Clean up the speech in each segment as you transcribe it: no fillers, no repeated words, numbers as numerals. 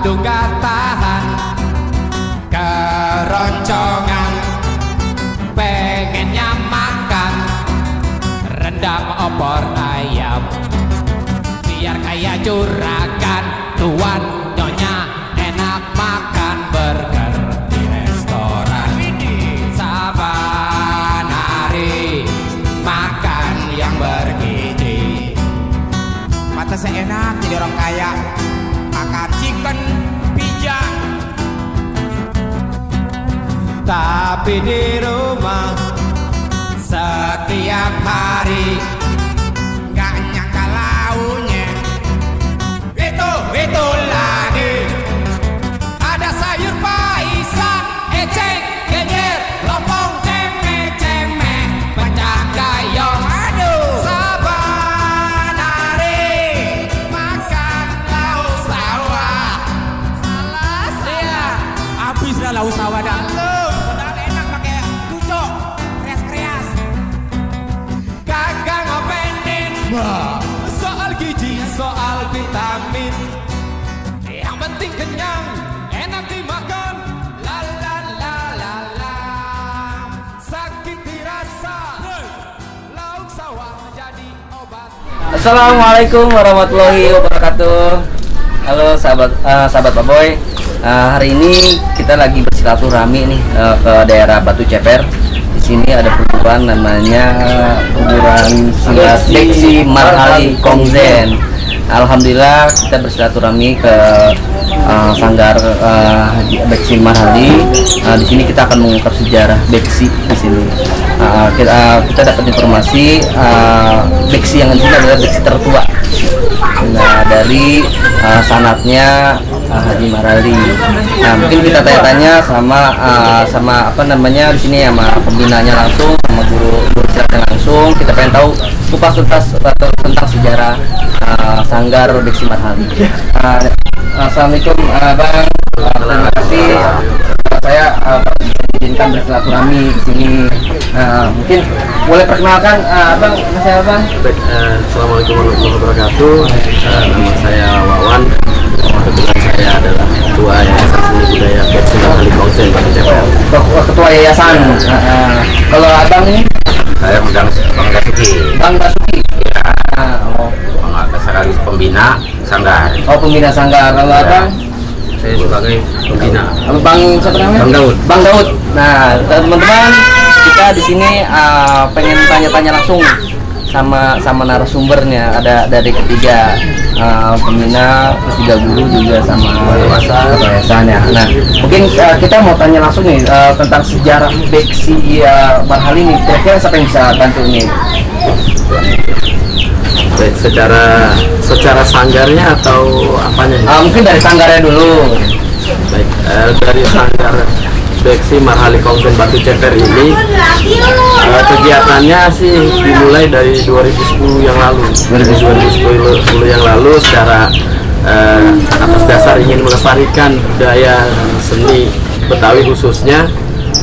aduh gak tahan keroncongan, pengennya makan rendang opor ayam, biar kayak juragan tuan nyonya enak makan burger di restoran. Saban hari makan yang bergizi, mata saya enak jadi orang kaya makan chicken pizza. Tapi di rumah setiap hari gak nyangka launya itu lagi. Ada sayur paisan, eceng, genyer, lompong, cemeh, pecah gayong. Aduh, saban hari makan lauk sawah. Salah saya habis dah lauk sawah dah. Padahal enak pakai tucuk, kreas-kreas. Kagak ngopenin soal gizi, soal vitamin, yang penting kenyang, enak dimakan. La la la la la, sakit dirasa, lauk sawah jadi obat. Assalamualaikum warahmatullahi wabarakatuh. Halo sahabat Pak Boy. Hari ini kita lagi bersilaturahmi nih ke daerah Batu Ceper. Di sini ada kuburan namanya kuburan Sanggar Beksi Marhali Kongzen. Alhamdulillah kita bersilaturahmi ke Sanggar Beksi Marhali. Di sini kita akan mengungkap sejarah Beksi di sini. Kita dapat informasi Beksi yang di sini adalah Beksi tertua. Nah, dari sanatnya Haji Marhali. Nah, mungkin kita tanya-tanya sama apa namanya di sini sama pembinanya langsung, sama guru silatnya langsung. Kita pengen tahu kupas tuntas tentang sejarah Sanggar Beksi Marhali. Assalamualaikum Bang. Terima kasih. Saya diizinkan bersilaturahmi di sini. Mungkin boleh perkenalkan Bang, saya Bang. Baik, Assalamualaikum warahmatullahi wabarakatuh. Nama saya Wawan. Kebetulan saya adalah Ketua Yayasan Seni Budaya Beksi Marhali Kongzen Batu Ceper. Ketua Yayasan. Kalau Abang ini? Saya Bang Dasuki. Bang Dasuki. Ya, sekaligus pembina Sanggar. Oh, pembina Sanggar. Kalau Abang? Saya sebagai pembina. Bang siapa namanya? Bang Daud. Bang Daud. Nah, teman-teman, kita di sini pengen tanya-tanya langsung sama narasumbernya. Ada dari ketiga pembina, terus juga guru juga sama yayasannya. Nah, mungkin kita mau tanya langsung nih tentang sejarah Beksi Marhali ini. Kira-kira siapa yang bisa bantu nih? Baik, secara sanggarnya atau apanya? Mungkin dari sanggarnya dulu. Baik, dari Sanggar Beksi Marhali Kongzen Batu Ceper ini kegiatannya sih dimulai dari 2010 yang lalu. 2010 yang lalu secara atas dasar ingin melestarikan budaya seni Betawi khususnya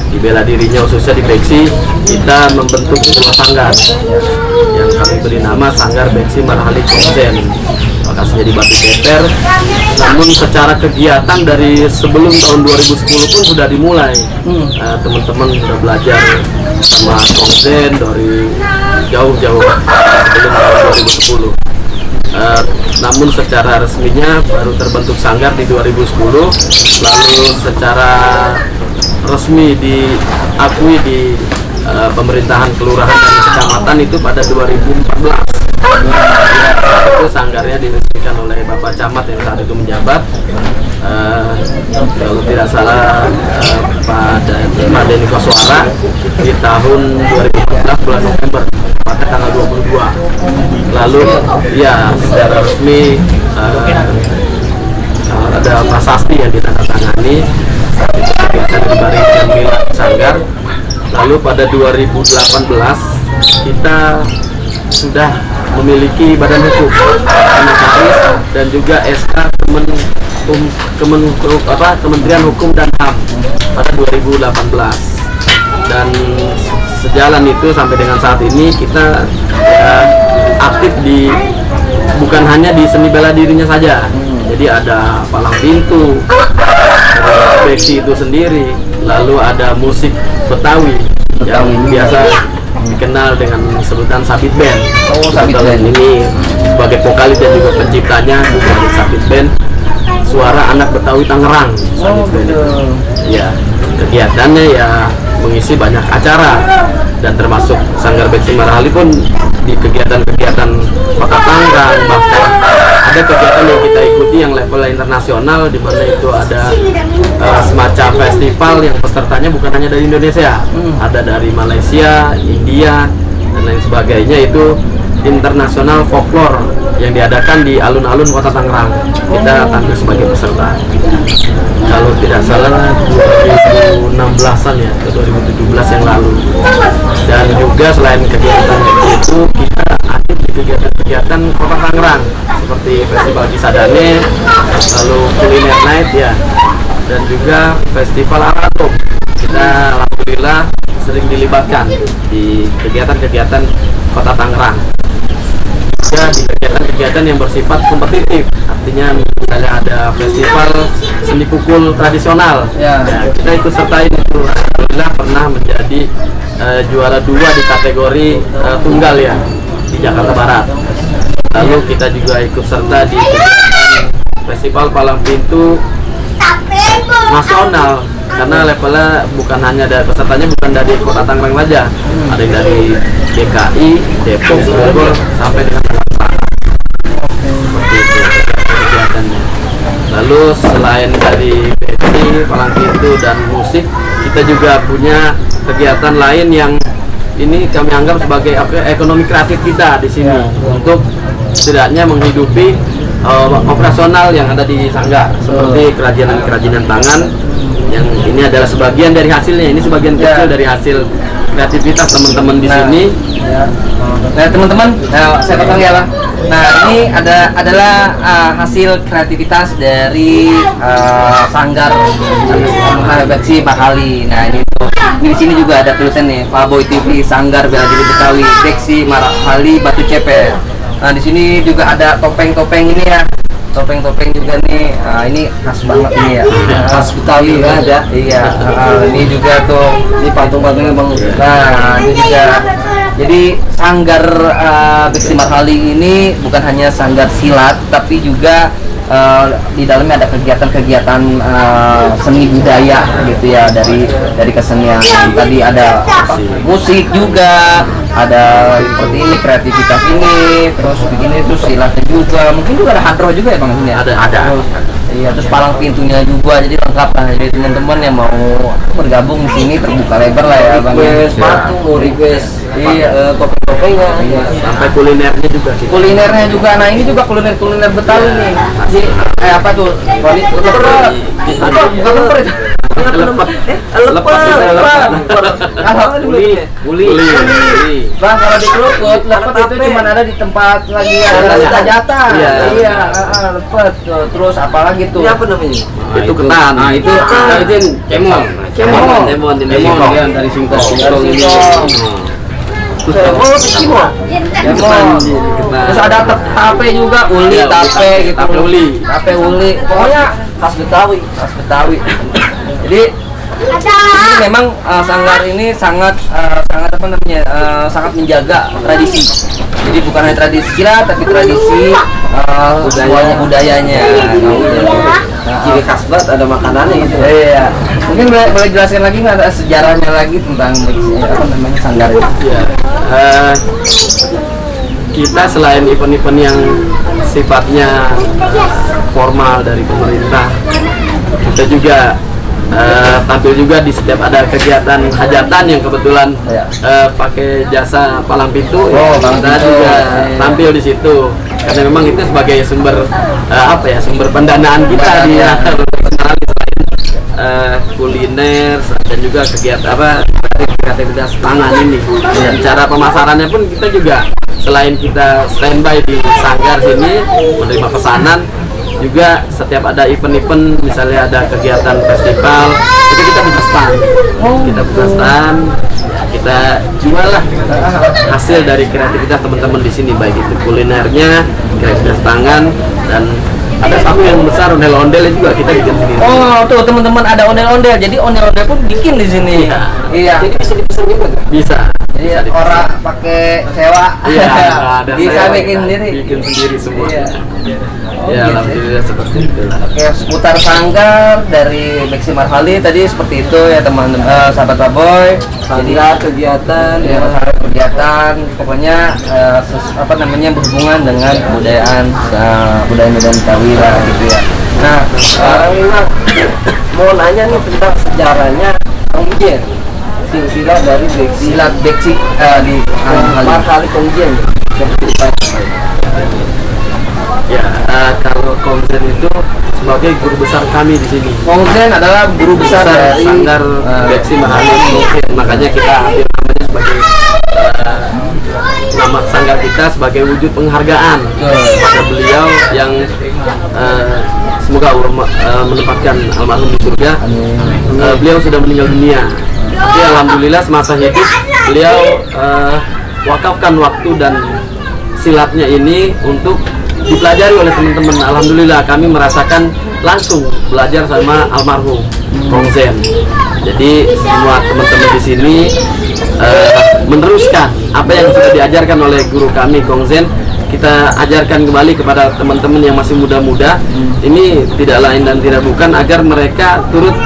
di bela dirinya khususnya di Beksi, kita membentuk sebuah sanggar yang kami beri nama Sanggar Beksi Marhali Kongzen, lokasinya di Batu Ceper. Namun secara kegiatan dari sebelum tahun 2010 pun sudah dimulai. Teman-teman sudah belajar sama Kongzen dari jauh-jauh sebelum tahun 2010. Namun secara resminya baru terbentuk sanggar di 2010, lalu secara resmi diakui di pemerintahan kelurahan dan kecamatan itu pada 2014. Itu sanggarnya diresmikan oleh Bapak Camat yang saat itu menjabat. Kalau tidak salah Pak Deni Koswara di tahun 2014 bulan November pada tanggal 22. Lalu ya secara resmi ada prasasti yang ditandatangani saat itu kegiatan diberikan milad sanggar. Lalu pada 2018 kita sudah memiliki badan hukum notaris dan juga SK Kementerian Hukum dan HAM pada 2018. Dan sejalan itu sampai dengan saat ini kita aktif di bukan hanya di seni bela dirinya saja, Jadi ada palang pintu, beksi itu sendiri, lalu ada musik Betawi yang biasa dikenal dengan sebutan Sabit Band. Sabit Band ini sebagai vokalis dan juga penciptanya dari Sabit Band, suara anak Betawi Tangerang. Sabit Band itu. Ya, kegiatannya ya mengisi banyak acara, dan termasuk Sanggar Beksi Marahali pun di kegiatan-kegiatan Kota Tangerang, bahkan ada kegiatan yang kita ikuti yang level internasional, di mana itu ada semacam festival yang pesertanya bukan hanya dari Indonesia, ada dari Malaysia, India, dan lain sebagainya. Itu internasional folklore yang diadakan di alun-alun Kota Tangerang. Kita tampil sebagai peserta. Kalau tidak salah 2016-an ya, ke 2017 yang lalu. Dan juga selain kegiatan itu, kita aktif di kegiatan-kegiatan Kota Tangerang seperti Festival Cisadane, lalu Kuliner Night ya, dan juga Festival Aratum. Kita alhamdulillah sering dilibatkan di kegiatan-kegiatan Kota Tangerang. Juga di kegiatan-kegiatan yang bersifat kompetitif, artinya misalnya ada festival seni pukul tradisional, ya, kita ikut sertain itu. Alhamdulillah pernah menjadi juara 2 di kategori tunggal ya di Jakarta Barat. Lalu kita juga ikut serta di kegiatan festival palang pintu nasional, karena levelnya bukan hanya dari pesertanya bukan dari Kota Tangerang saja, ada yang dari DKI, Depok, Bogor, sampai dengan seperti itu kegiatannya. Lalu selain dari beksi, palang pintu dan musik, kita juga punya kegiatan lain yang ini kami anggap sebagai ekonomi kreatif kita di sini, untuk setidaknya menghidupi operasional yang ada di Sanggar, seperti kerajinan tangan, yang ini adalah sebagian dari hasilnya. Ini sebagian kecil dari hasil kreativitas teman-teman di sini. Nah teman-teman, saya potong ya Bang. Nah ini adalah hasil kreativitas dari Sanggar Beksi Marahali. Nah ini tuh, di sini juga ada tulisan nih, Paboy TV Sanggar Bela Diri Betawi Beksi Marahali Batu Ceper. Nah di sini juga ada topeng-topeng ini ya, topeng-topeng juga nih. Ini khas banget nih ya, khas Betawi ya ada. Iya, ini juga tuh, ini patung-patungnya Bang. Nah ini juga. Jadi Sanggar Beksi Marahali ini bukan hanya sanggar silat, tapi juga di dalamnya ada kegiatan-kegiatan seni budaya gitu ya, dari kesenian. Tadi ada musik juga, ada seperti ini kreativitas ini, terus begini terus silatnya juga, mungkin juga ada hadroh juga ya Bang ini. Ada. Iya, terus palang pintunya juga, jadi lengkap lah. Jadi teman-teman yang mau bergabung di sini terbuka lebar lah ya Bang. Sepatu, mau request, iya, topeng-topengnya, iya. Sampai kulinernya juga. Kulinernya juga, nah ini juga kuliner Betawi nih. Jadi apa tuh? Bang, kalau di Krukut lepet itu cuma ada di tempat lagi ada jatah. Iya, lepet. Terus apalagi tuh? Ini apa namanya? Itu ketan. Nah, itu cemong. Cemong dari singkong. Terus ada tape juga, uli, tape gitu. Tape uli. Pokoknya khas Betawi. Jadi ini memang Sanggar ini sangat apa namanya, sangat menjaga tradisi. Jadi bukan hanya tradisi silat, tapi tradisi budayanya. Ciri khas banget, ada makanannya gitu. Iya. Mungkin boleh jelaskan lagi nggak, ada sejarahnya lagi tentang apa namanya Sanggar ini? Ya, kita selain event-event yang sifatnya formal dari pemerintah, kita juga tampil juga di setiap ada kegiatan hajatan yang kebetulan pakai jasa palang pintu. Kita juga tampil di situ, karena memang itu sebagai sumber sumber pendanaan kita di kuliner dan juga kegiatan kreativitas tangan ini. Cara pemasarannya pun kita juga, selain kita standby di Sanggar sini menerima pesanan, juga setiap ada event-event, misalnya ada kegiatan festival, itu kita buka stand. Kita jual lah hasil dari kreativitas teman-teman di sini, baik itu kulinernya, kreativitas tangan, dan Ada satu yang besar ondel-ondel juga kita bikin sendiri. Oh, tuh teman-teman ada ondel-ondel. Jadi ondel-ondel pun bikin di sini. Iya. Iya. Jadi bisa dipesan juga nggak? Bisa. Jadi orang pakai sewa. Iya, ada Bisa saya bikin sendiri. Bikin sendiri semua. Iya. Oh, Ya, gitu. alhamdulillah seperti itu. Oke, seputar sanggar dari Beksi Marhali tadi seperti itu ya teman-teman, sahabat Pak Boy. Sanggar, kegiatan, Ya, masalah kegiatan, pokoknya apa namanya berhubungan dengan kebudayaan budaya Medan Betawi lah gitu ya. Nah, sekarang ini Bang, mau nanya nih tentang sejarahnya Kongjen, silsilah dari Beksi silat Beksi di Marhali Kongjen. Ya, kalau Kongzen itu sebagai guru besar kami di sini. Kongzen adalah guru besar dari Sanggar Beksi Marhali Kongzen. Makanya kita ambil namanya sebagai nama sanggar kita sebagai wujud penghargaan kepada beliau yang semoga Allah menempatkan almarhum di surga. Beliau sudah meninggal dunia. Tapi alhamdulillah semasa hidup beliau wakafkan waktu dan silatnya ini untuk dipelajari oleh teman-teman. Alhamdulillah kami merasakan langsung belajar sama almarhum Kongzen. Jadi semua teman-teman di sini meneruskan apa yang sudah diajarkan oleh guru kami Kongzen. Kita ajarkan kembali kepada teman-teman yang masih muda-muda. Ini tidak lain dan tidak bukan agar mereka turut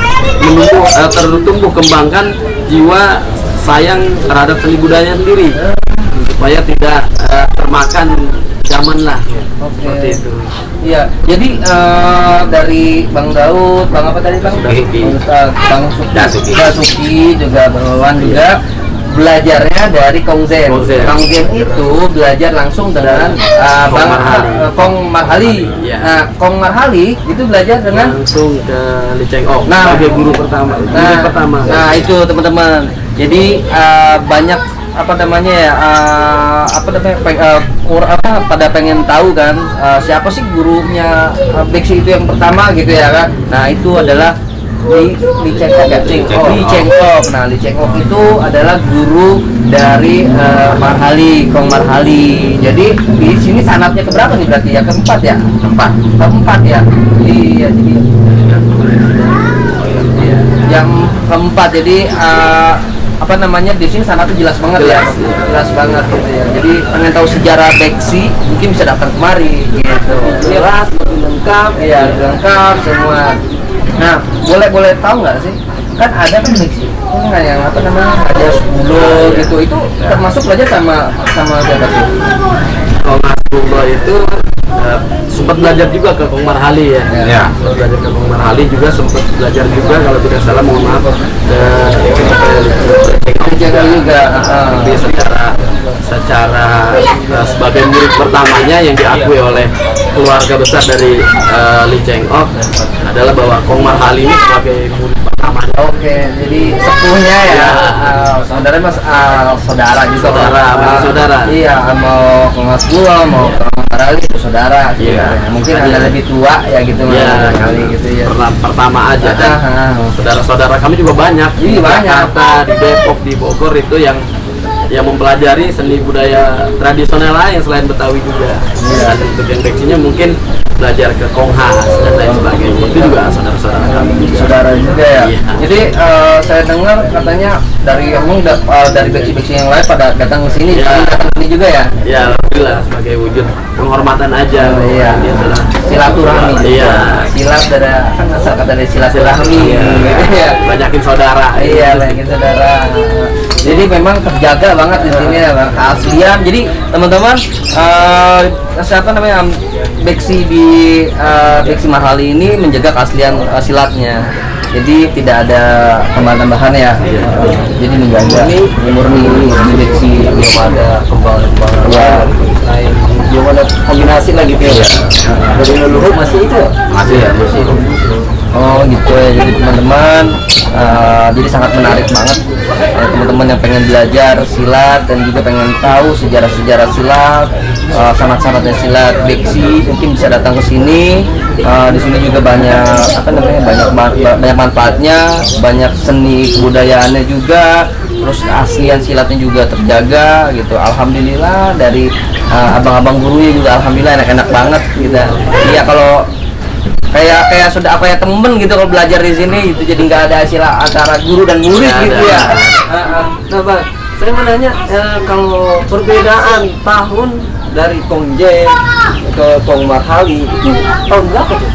tertumbuh kembangkan jiwa sayang terhadap seni budaya sendiri, supaya tidak termakan zaman lah. Seperti itu. Iya, jadi dari Bang Daud, Bang apa tadi Bang? Bang Dasuki juga Bang Wawan juga belajarnya dari Kongzen. Kongzen itu belajar langsung dengan Kong Marhali. Iya. Nah, Kong Marhali itu belajar dengan Langsung ke Li Cheng Ok Nah. sebagai guru pertama. Nah, itu teman-teman. Jadi banyak apa namanya ya pada pengen tahu kan siapa sih gurunya Beksi itu yang pertama gitu ya kan. Nah, itu adalah Li Cheng Ok. Li Cheng Ok. Nah, Li Cheng Ok itu adalah guru dari Marhali, Kong Marhali. Jadi di sini sanatnya keberapa nih berarti ya? Keempat ya? Keempat ya. Iya, jadi yang keempat. Jadi apa namanya di sini sanatnya jelas banget ya, jelas banget gitu ya. Jadi pengen tahu sejarah Beksi mungkin bisa datang kemari gitu. Jelas, lebih lengkap, ya lengkap semua. Nah, boleh tahu nggak sih? Kan ada kan Beksi, kan yang apa namanya ada 10 gitu, itu termasuk belajar sama siapa sih? Kalau Mas Bulo itu sempat belajar juga ke Kong Marhali ya. Sempat belajar ke Kong Marhali juga, sempat belajar juga kalau tidak salah, mohon maaf, ke juga. Tapi secara sebagai murid pertamanya yang diakui oleh keluarga besar dari Li Cheng Ok adalah bahwa Kong Marhali ini sebagai murid pertama. Oke, jadi sepuhnya ya, saudara mas, saudara juga. Saudara. Iya, mau ke Mas Bulo, mau ke Marhali itu saudara. Iya. Mungkin ada lebih tua ya gitu. Iya, kali gitu ya. Pertama aja dan saudara-saudara kami juga banyak. Iya, banyak. Jakarta, di Depok, di Bogor itu yang mempelajari seni budaya tradisional lain selain Betawi juga. Dan untuk yang Beksinya mungkin belajar ke Konghas dan lain sebagainya. Itu juga saudara-saudara kami juga. Saudara juga ya. Iya. Jadi saya dengar katanya dari dari Beksi-Beksi yang lain pada datang ke sini, Iya. datang ke sini juga ya. Ya, alhamdulillah sebagai wujud penghormatan aja. Iya. Ini adalah Silaturahmi. Iya. Silat kan asal kata dari silaturahmi. Iya. Banyakin saudara. Iya, banyakin saudara. Jadi memang terjaga banget di sini ya, Bang. Keaslian. Jadi teman-teman siapa namanya Beksi di Beksi Marhali ini menjaga keaslian silatnya. Jadi tidak ada tambahan-tambahan ya. Jadi menjaga murni ini Beksi, belum ada kembang-kembangan lain, belum ada kombinasi lagi gitu ya. Dari leluhur masih itu. Masih ya, masih. Oh gitu ya, jadi teman-teman jadi sangat menarik banget teman-teman yang pengen belajar silat dan juga pengen tahu sejarah-sejarah silat, sanat-sanatnya silat Beksi, mungkin bisa datang ke sini. Di sini juga banyak banyak manfaatnya, banyak seni kebudayaannya juga, terus keaslian silatnya juga terjaga gitu. Alhamdulillah dari abang-abang gurunya juga alhamdulillah enak-enak banget gitu. Iya, kalau kayak sudah apa ya temen gitu kalau belajar di sini gitu, jadi nggak ada istilah antara guru dan murid gitu ya. Nah Bang, saya mau nanya kalau perbedaan tahun dari Tongjen ke Tong Marhali itu tahun berapa tuh?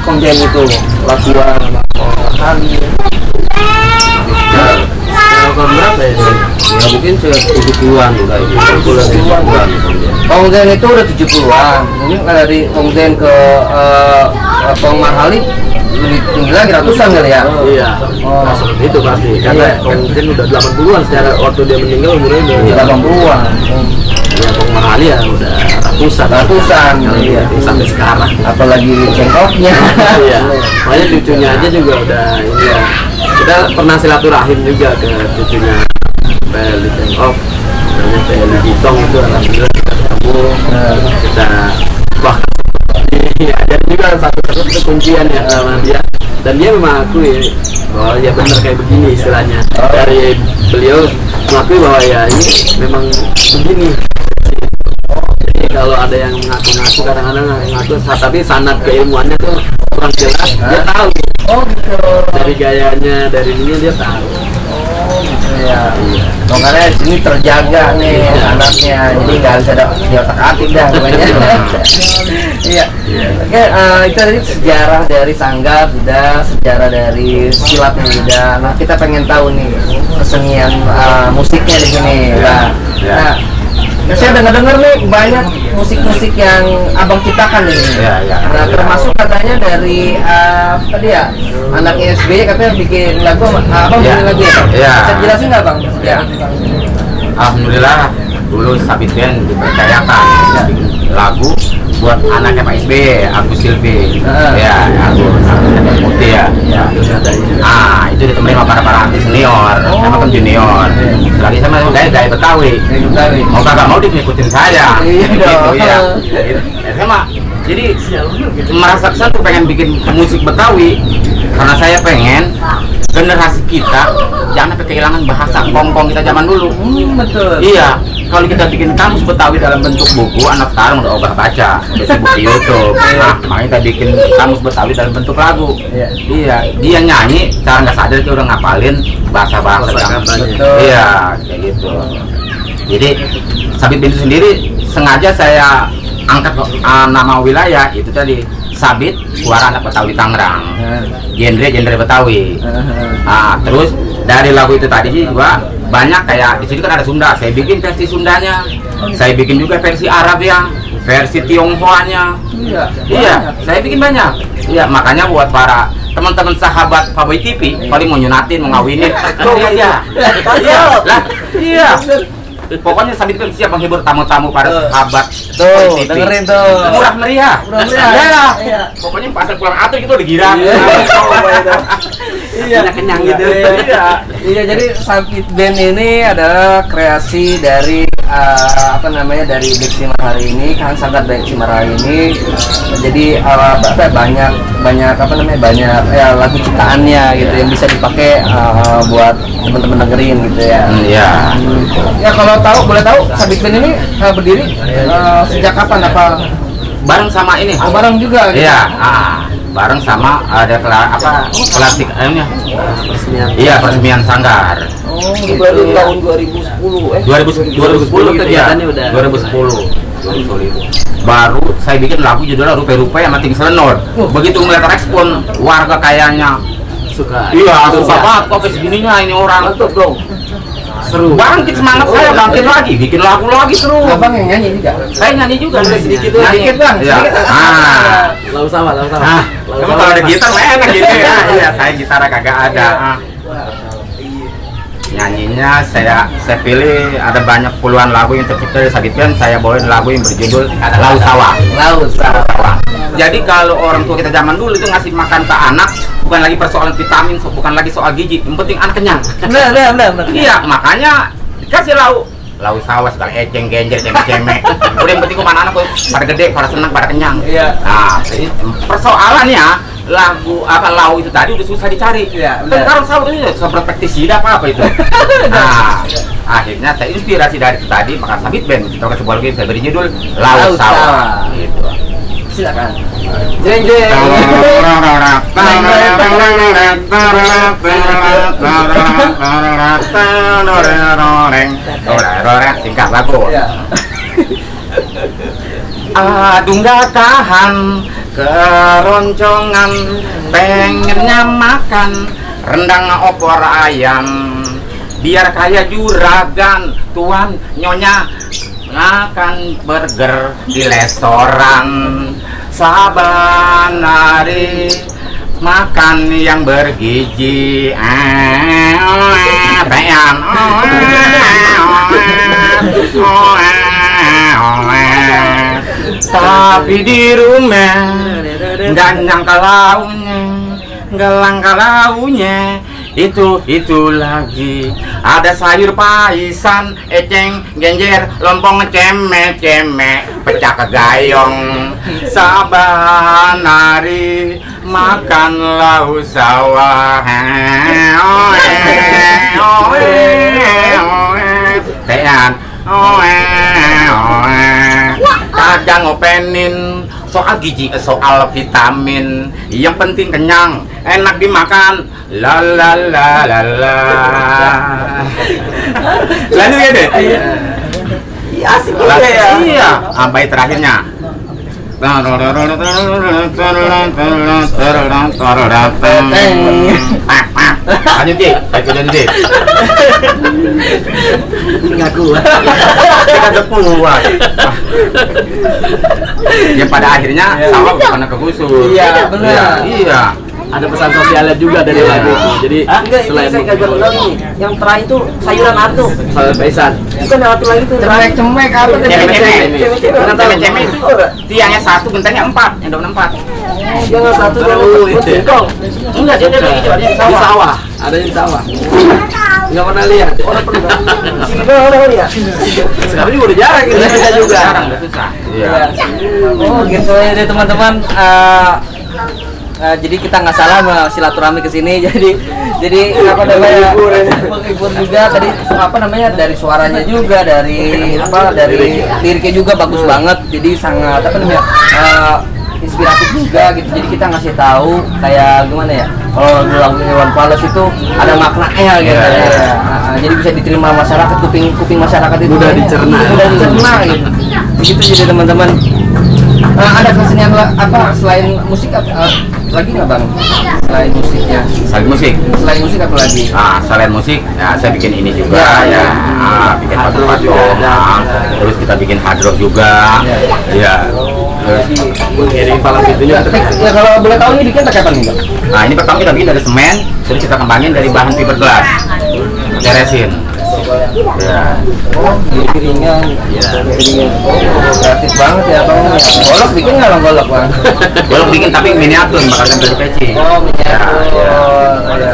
Tongjen itu lakuan Tong Marhali Tahun berapa ya? Ya mungkin sudah 70-an kayak gitu. 70-an. Tongjen itu udah 70-an. Mungkin dari Tongjen ke Tong Marhali lebih tinggi lagi, ratusan kali ya. Iya. Nah, seperti itu pasti. Karena Tongjen udah 80-an secara waktu dia meninggal umurnya udah 80-an. Ya Tong Marhali ya udah ratusan. Iya. Sampai sekarang. Apalagi cengkoknya. Iya. Makanya cucunya aja juga udah ini ya. Kita pernah silaturahim juga ke cucunya Peli Cengkok, namanya Peli Gitong itu, alhamdulillah kita ketemu, kita bahkan ada juga satu itu kuncian ya sama dia, dan dia mengakui bahwa ya benar kayak begini istilahnya. Dari beliau mengakui bahwa ya ini memang begini. Jadi kalau ada yang mengaku-ngaku, kadang-kadang ngaku tapi sanad keilmuannya tuh kurang jelas, dia tahu. Oh gitu. Dari gayanya, dari ininya dia tahu. Oh gitu ya. Makanya di sini terjaga nih anaknya, jadi nggak bisa ada di otak atik dah pokoknya. Iya. Oke, itu tadi sejarah dari Sanggar, sudah sejarah dari silatnya sudah. Nah kita pengen tahu nih kesenian musiknya di sini. Nah, saya dengar nih banyak musik-musik yang abang ciptakan nih. Iya. Nah, termasuk katanya dari tadi ya anak SBY katanya bikin lagu, abang bikin lagu ya? Iya. Bisa jelasin nggak bang? Ya. Alhamdulillah dulu Sabit Band dipercayakan bikin lagu buat anaknya Pak SBY, Agus Silvi. Ya, Agus Mukti ya. Itu ditemani sama para artis senior, sama kan junior. Lagi sama gaya Betawi. Mau kagak mau diikutin saya. Gitu ya. Sama. Jadi merasa kesan tuh pengen bikin musik Betawi karena saya pengen generasi kita jangan sampai kehilangan bahasa kongkong kita zaman dulu. Betul. Iya, kalau kita bikin kamus Betawi dalam bentuk buku, anak sekarang udah ogah baca, udah sibuk di YouTube. Nah, makanya kita bikin kamus Betawi dalam bentuk lagu. Iya, dia nyanyi, cara nggak sadar dia udah ngapalin bahasa-bahasa yang iya, kayak gitu. Jadi Sabit Band sendiri sengaja saya angkat nama wilayah itu tadi. Sabit, suara anak Betawi Tangerang, genre Betawi. Terus dari lagu itu tadi juga banyak kayak di sini kan ada Sunda, saya bikin versi Sundanya, saya bikin juga versi Arab ya, versi Tionghoanya. Iya, saya bikin banyak. Iya, makanya buat para teman-teman sahabat Paboy TV, paling mau nyunatin, mau ngawinin, iya. Pokoknya Sabit Band siap menghibur tamu-tamu para sahabat. Tuh, dengerin tuh. Murah meriah. Iya. Pokoknya pasal pulang atur gitu udah girang. Iya, kenyang gitu. Iya, jadi Sabit Band ini adalah kreasi dari dari Beksi Marhali ini kan, Sanggar Beksi Marhali ini. Jadi banyak lagu ciptaannya gitu yang bisa dipakai buat teman-teman dengerin gitu ya. Iya. Ya kalau boleh tahu Sabit Band ini berdiri sejak kapan apa? Bareng sama ini. Bareng juga gitu. Iya, bareng sama ada pelatih peresmian. Iya, peresmian Sanggar. Oh, baru tahun 2010 2010 kegiatannya udah 2010. Baru saya bikin lagu judulnya Rupe-Rupe sama Ting Selenor. Begitu melihat respon warga kayaknya suka. Iya, suka banget kok segininya ini orang. Mantap dong. Seru. Bangkit semangat saya, bangkit lagi, bikin lagu lagi terus. Abang yang nyanyi juga? Saya nyanyi juga. Sedikit bang. Iya. Lalu sama. Kamu kalau ada gitar enak gitu ya. Iya, saya gitar kagak ada. Nyanyinya saya pilih ada banyak puluhan lagu yang tercipta dari Sabit Band. Saya bawain lagu yang berjudul Laut Sawah. Jadi kalau orang tua kita zaman dulu itu ngasih makan ke anak bukan lagi persoalan vitamin, bukan lagi soal gizi, yang penting anak kenyang. Benar. Iya, makanya dikasih lauk sawah segala eceng genjer cemek. Udah yang penting anak-anak pada gede, pada senang, pada kenyang. Iya. Nah, persoalannya lauk itu tadi udah susah dicari. Iya. Sekarang sawah itu seperti pestisida apa itu. Nah, akhirnya terinspirasi dari itu tadi, maka Sabit Band kita ke sebuah lagu saya beri judul Laut Sawah. Gitu. silakan. Jeng jeng. Singkat lagu. Ya. Aduh nggak tahan keroncongan, pengennya makan rendang opor ayam, biar kaya juragan tuan nyonya makan burger di restoran. Saban hari makan yang bergizi, pengen tapi di rumah nggak nyangka launya itu lagi ada sayur paisan, eceng, genjer, lompong, ceme, pecah kegayong. Saban hari makan lau sawah, tean, kadang ngopenin soal gizi, soal vitamin, yang penting kenyang, enak dimakan. La la la la la. Lalu ya deh. Iya asik juga ya. Iya, sampai terakhirnya. Lanjut Dik, lanjut. Nggak kuat. Kita udah kuat. Yang pada akhirnya sawah bukan kegusur. Iya, benar. Iya. Ada pesan sosialnya juga dari lagu itu. Jadi Enggak, ini selain saya kagak tahu ini. Yang terakhir itu sayuran atu. sayur paisan. Bukan yang satu lagi tuh. Cemek apa? Cemek itu Oh, tiangnya 1, gentengnya 4, yang daun 4. jangan satu Oh, jangan iya. singkong. Enggak, dia ada di Di sawah. Ada di sawah. Nggak pernah lihat. Orang pernah. Sini orang ya. Sekarang juga udah jarang gitu. Kita juga. Sekarang udah susah. Iya. Oh gitu ya deh teman-teman. Jadi kita nggak salah silaturahmi ke sini. Jadi apa namanya menghibur juga tadi apa namanya dari suaranya juga dari liriknya juga bagus banget. Jadi sangat apa namanya inspiratif juga gitu. Jadi kita ngasih tahu kayak gimana ya, kalau lagu Hewan Fales itu ada maknanya gitu. Iya. Jadi bisa diterima masyarakat, kuping masyarakat itu Mudah kayaknya dicerna. mudah dicerna gitu. Begitu jadi teman-teman. Ada kesenian apa selain musik lagi nggak bang? Selain musiknya? Selain musik. Selain musik apa lagi? Selain musik, ya saya bikin ini juga Ya, ya, bikin patung-patung, terus kita bikin hard rock juga, ya. Terus Mengiring palang pintunya. Ya kalau boleh tahu ini bikin pakai apa nih bang? Nah ini pertama kita bikin dari semen, terus kita kembangin dari bahan fiberglass, pakai resin. Ya. Oh, jadi ringan. Ya. Ringan. Oh, kreatif banget ya bang. Golok bikin nggak bang golok bang? Belum bikin tapi miniatur, bakal dari peci. Oh, miniatur. Ya.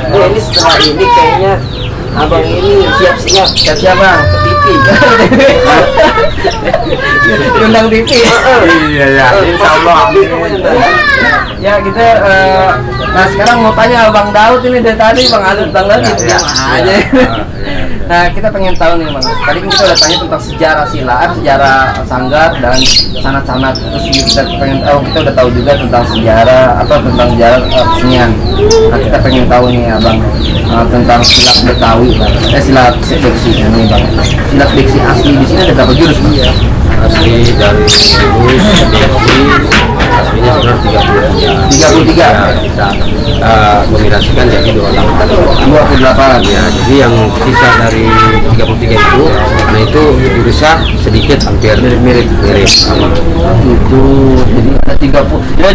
Ya ini setelah ini kayaknya abang ini siap-siap bang ke TV. Undang TV. Iya ya, insya Allah. Ya kita nah sekarang mau tanya Bang Daud ini dari tadi Bang Daud Ya. aja. Nah kita pengen tahu nih Bang. Tadi kan kita udah tanya tentang sejarah silat, sejarah sanggar dan sanat-sanat. Terus kita pengen tahu, kita udah tahu juga tentang sejarah tentang sejarah kesenian. Nah kita pengen tahu nih Abang tentang silat Betawi, silat beksi ini Bang. Silat beksi asli di sini ada berapa jurus Bang? Asli dari aslinya sebenarnya 33. 33. Ya, kita kombinasikan jadi 28. Ya, jadi yang sisa dari 33 itu, nah itu jurusnya sedikit hampir mirip sama. Itu jadi ada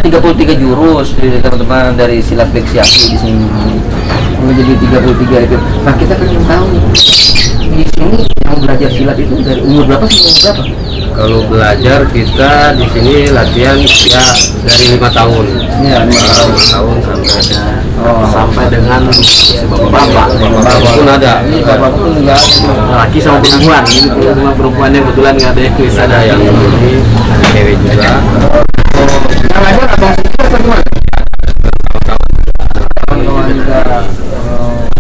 33 jurus teman-teman dari silat beksi asli di sini. Menjadi 33 itu. Nah kita pengen tahu nih, di sini yang belajar silat itu dari umur berapa sih? Umur berapa? Kalau belajar kita di sini latihan ya dari 5 tahun. Ya, 5 tahun sampai dengan bapak pun ada. Bapak pun enggak Laki sama perempuan. Ini cuma perempuannya kebetulan nggak ada yang bisa. Ada yang ini, ada cewek juga. yang belajar abang sendiri atau gimana?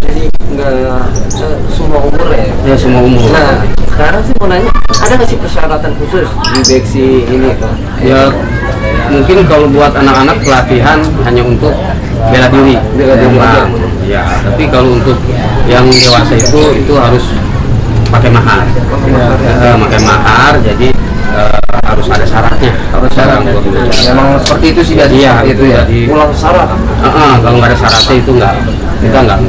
Jadi enggak semua umur ya. Ya semua umur. Nah sekarang sih mau nanya ada nggak sih persyaratan khusus di beksi ini Kang? Ya mungkin kalau buat anak-anak pelatihan hanya untuk bela diri. Nah, ya, tapi kalau untuk yang dewasa itu harus pakai mahar. Pakai mahar, jadi harus ada syaratnya. Harus syarat. Memang seperti itu sih biasanya. Iya, itu ya. Jadi, Pulang syarat. kalau nggak ada syaratnya itu kita nggak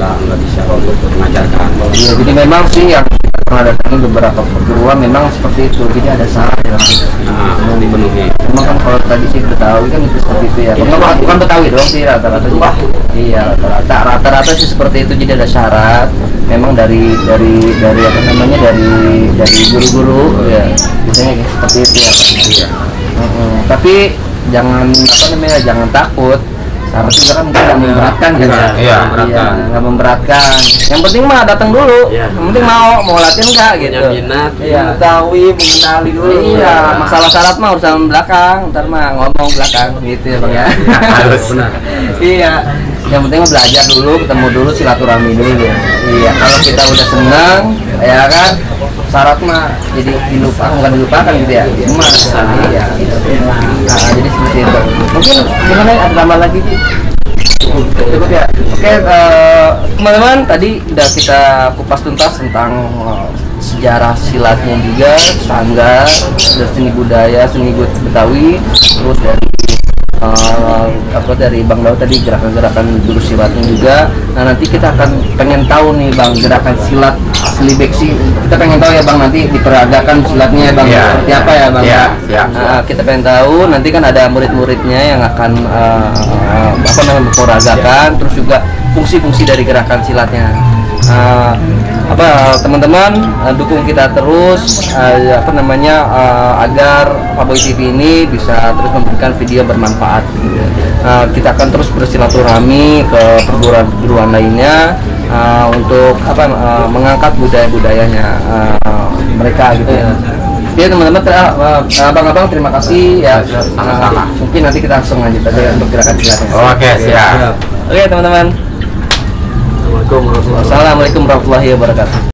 bisa untuk mengajarkan. Ya, jadi memang sih yang pernah datangi beberapa perguruan memang seperti itu, jadi ada syarat ya. Dipenuhi. Memang kan kalau tradisi Betawi kan itu seperti itu ya. Bukan Betawi doang sih, rata-rata juga. Iya, rata-rata sih seperti itu, jadi ada syarat. Memang dari apa namanya dari guru-guru ya biasanya seperti itu ya. Iya. Tapi jangan apa namanya, jangan takut. Syarat juga kan mungkin nggak memberatkan gitu. Iya, memberatkan. Nggak memberatkan. Yang penting mah datang dulu. Iya. Yang penting mau latihan nggak gitu. Punya minat. Iya. Mengetahui, mengenali dulu. Iya, masalah syarat mah urusan belakang, ntar mah ngomong belakang gitu ya Bang ya. Harus benar. Iya, yang penting mah belajar dulu, ketemu dulu, silaturahmi dulu ya. Iya, kalau kita udah senang, ya kan, syarat mah jadi bukan dilupakan gitu ya. Cuma, iya. Nah, jadi seperti itu. Mungkin gimana ada tambah lagi Ji? Cukup ya. Oke, teman-teman, tadi udah kita kupas tuntas tentang sejarah silatnya juga, sanggar, dan seni budaya, seni Betawi, terus dari Bang Daud tadi gerakan-gerakan jurus silatnya juga. Nah, nanti kita akan pengen tahu nih Bang, gerakan silat asli beksi. Kita pengen tahu ya Bang, nanti diperagakan silatnya ya Bang, seperti apa ya Bang. Nah, kita pengen tahu, nanti kan ada murid-muridnya yang akan memperagakan, terus juga fungsi-fungsi dari gerakan silatnya. Teman-teman dukung kita terus agar Paboy TV ini bisa terus memberikan video bermanfaat. Kita akan terus bersilaturahmi ke perguruan lainnya untuk mengangkat budayanya mereka gitu ya. Jadi teman-teman, abang-abang terima kasih ya. Sama-sama. Mungkin nanti kita langsung lanjut aja untuk gerakan silatnya. Oke, siap. Oke teman-teman. Assalamualaikum warahmatullahi wabarakatuh. Assalamualaikum warahmatullahi wabarakatuh.